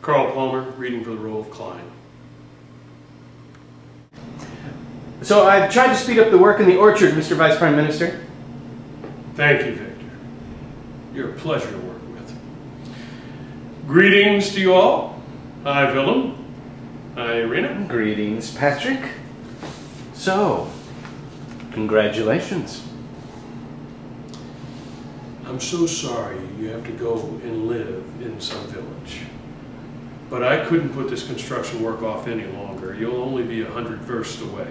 Carl Palmer, reading for the role of Klein. So I've tried to speed up the work in the orchard, Mr. Vice Prime Minister. Thank you, Victor. You're a pleasure to work with. Greetings to you all. Hi, Willem. Hi, Irina. Greetings, Patrick. So, congratulations. I'm so sorry you have to go and live in some village. But I couldn't put this construction work off any longer. You'll only be 100 versts away.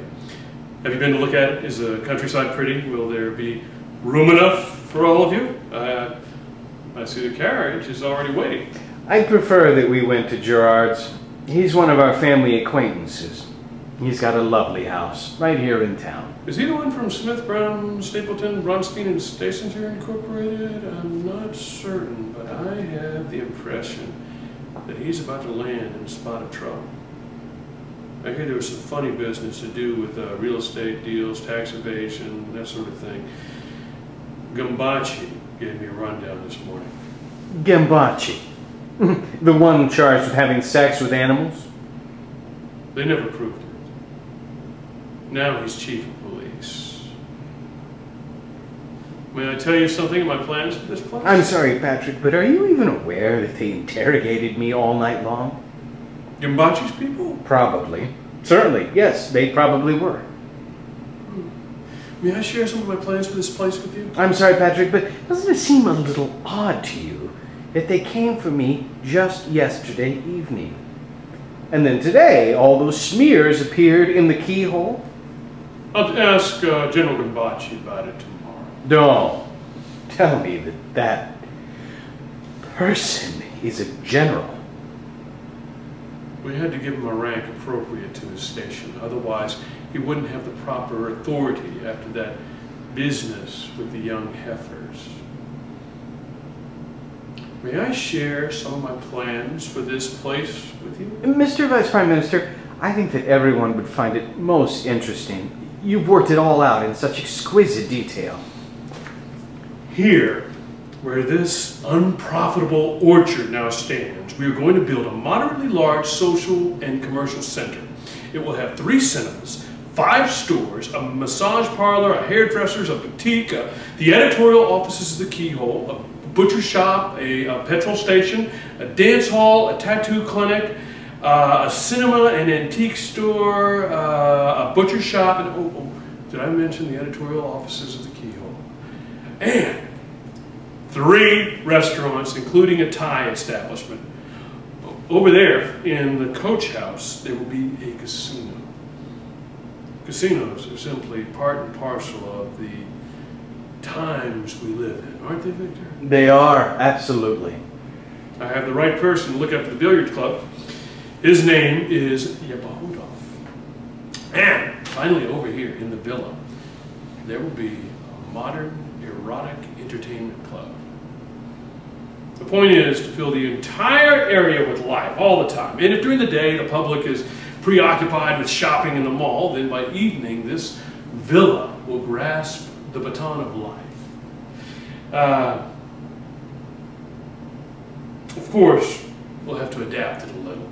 Have you been to look at it? Is the countryside pretty? Will there be room enough for all of you? I see the carriage is already waiting. I'd prefer that we went to Gerard's. He's one of our family acquaintances. He's got a lovely house right here in town. Is he the one from Smith, Brown, Stapleton, Bronstein, and Stasinger Incorporated? I'm not certain, but I have the impression that he's about to land in a spot of trouble. I hear there was some funny business to do with real estate deals, tax evasion, that sort of thing. Gambachi gave me a rundown this morning. Gambachi? The one charged with having sex with animals? They never proved it. Now he's chief of police. May I tell you something of my plans for this place? I'm sorry, Patrick, but are you even aware that they interrogated me all night long? Gambachi's people? Probably. Certainly, yes, they probably were. May I share some of my plans for this place with you? I'm sorry, Patrick, but doesn't it seem a little odd to you that they came for me just yesterday evening? And then today, all those smears appeared in the keyhole? I'll ask General Gambachi about it tomorrow. Don't tell me that person is a general. We had to give him a rank appropriate to his station. Otherwise, he wouldn't have the proper authority after that business with the young heifers. May I share some of my plans for this place with you? Mr. Vice Prime Minister, I think that everyone would find it most interesting. You've worked it all out in such exquisite detail. Here, where this unprofitable orchard now stands, we are going to build a moderately large social and commercial center. It will have 3 cinemas, 5 stores, a massage parlor, a hairdresser's, a boutique, the editorial offices of the Keyhole, a butcher shop, a petrol station, a dance hall, a tattoo clinic, a cinema, an antique store, a butcher shop, and did I mention the editorial offices of the Keyhole? And 3 restaurants, including a Thai establishment. Over there, in the coach house, there will be a casino. Casinos are simply part and parcel of the times we live in, aren't they, Victor? They are, absolutely. I have the right person to look after the billiard club. His name is Yabahodov. And finally, over here in the villa, there will be a modern erotic entertainment club. The point is to fill the entire area with life all the time. And if during the day the public is preoccupied with shopping in the mall, then by evening this villa will grasp the baton of life. Of course, we'll have to adapt it a little.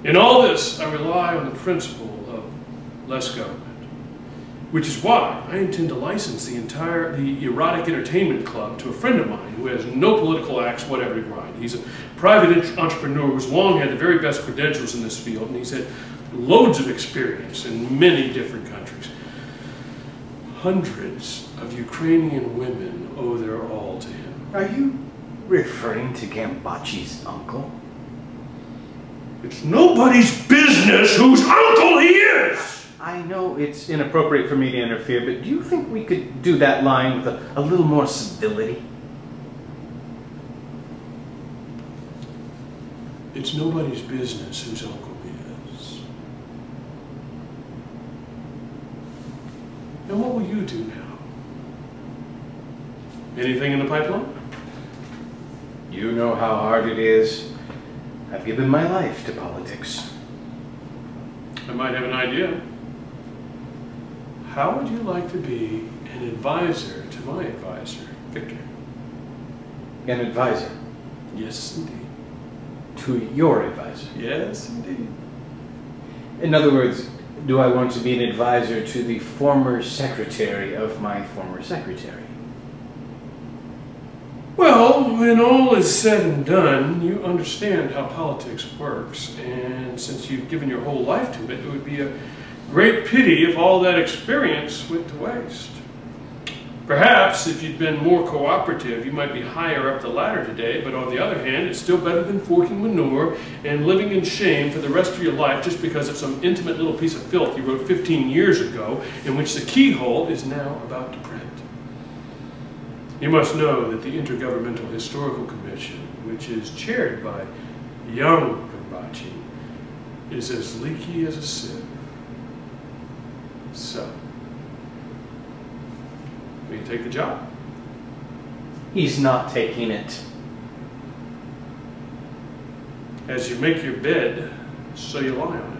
In all this, I rely on the principle of less government, which is why I intend to license the erotic entertainment club to a friend of mine who has no political axe whatever to grind. He's a private entrepreneur who's long had the very best credentials in this field, and he's had loads of experience in many different countries. Hundreds of Ukrainian women owe their all to him. Are you referring to Gambachi's uncle? It's nobody's business whose uncle he is! I know it's inappropriate for me to interfere, but do you think we could do that line with a little more civility? It's nobody's business whose uncle he is. And what will you do now? Anything in the pipeline? You know how hard it is. I've given my life to politics. I might have an idea. How would you like to be an advisor to my advisor, Victor? An advisor? Yes, indeed. To your advisor? Yes, indeed. In other words, do I want to be an advisor to the former secretary of my former secretary? Well, when all is said and done, you understand how politics works, and since you've given your whole life to it, it would be a great pity if all that experience went to waste. Perhaps if you'd been more cooperative, you might be higher up the ladder today, but on the other hand, it's still better than forking manure and living in shame for the rest of your life just because of some intimate little piece of filth you wrote 15 years ago in which the keyhole is now about to print. You must know that the Intergovernmental Historical Commission, which is chaired by young Gambachi, is as leaky as a sieve. So, will you take the job? He's not taking it. As you make your bed, so you lie on it.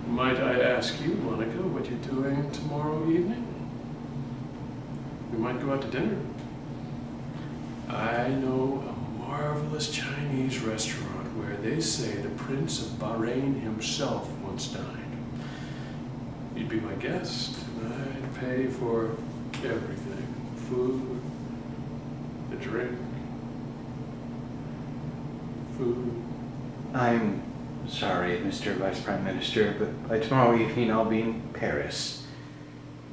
Might I ask you, Monica, what you're doing tomorrow evening? We might go out to dinner. I know a marvelous Chinese restaurant where they say the Prince of Bahrain himself once dined. You'd be my guest, and I'd pay for everything. Food, the drink, food. I'm sorry, Mr. Vice Prime Minister, but by tomorrow evening I'll be in Paris.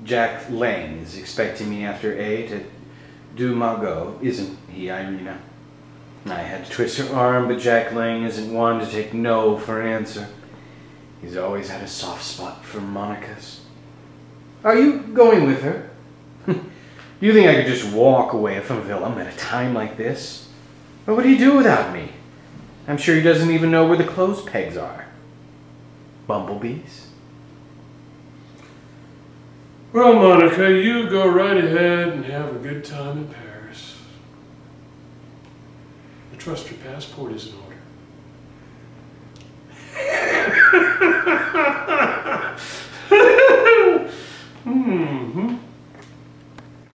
Jack Lang is expecting me after 8 at Du Magot, isn't he, Irina? I had to twist her arm, but Jack Lang isn't one to take no for an answer. He's always had a soft spot for Monica's. Are you going with her? Do you think I could just walk away from Willem at a time like this? What would he do without me? I'm sure he doesn't even know where the clothes pegs are. Bumblebees? Well, Monica, you go right ahead and have a good time in Paris. I trust your passport is in order.